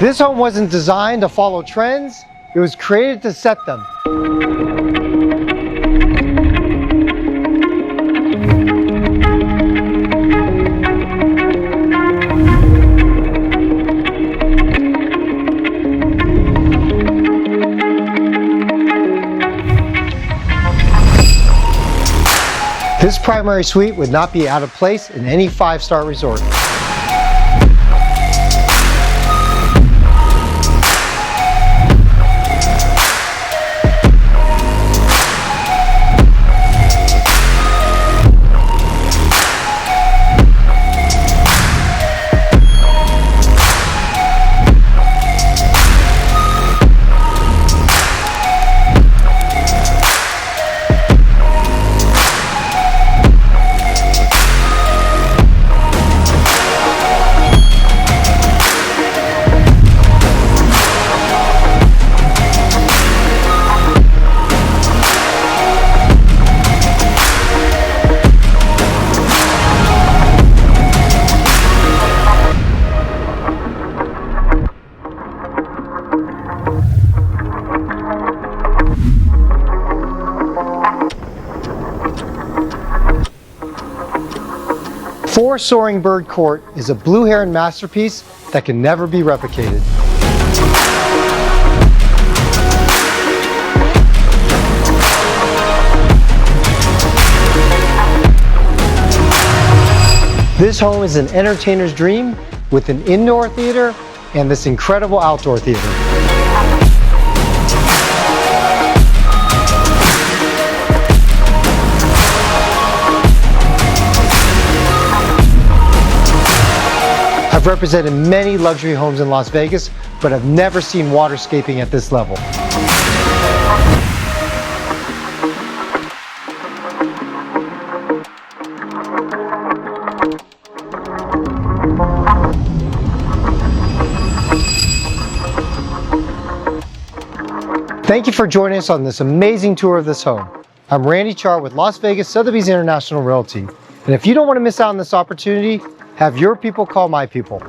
This home wasn't designed to follow trends, it was created to set them. This primary suite would not be out of place in any five-star resort. Soaring Bird Court is a Blue Heron masterpiece that can never be replicated. This home is an entertainer's dream with an indoor theater and this incredible outdoor theater. I've represented many luxury homes in Las Vegas, but I've never seen waterscaping at this level. Thank you for joining us on this amazing tour of this home. I'm Randy Char with Las Vegas Sotheby's International Realty. And if you don't want to miss out on this opportunity, have your people call my people.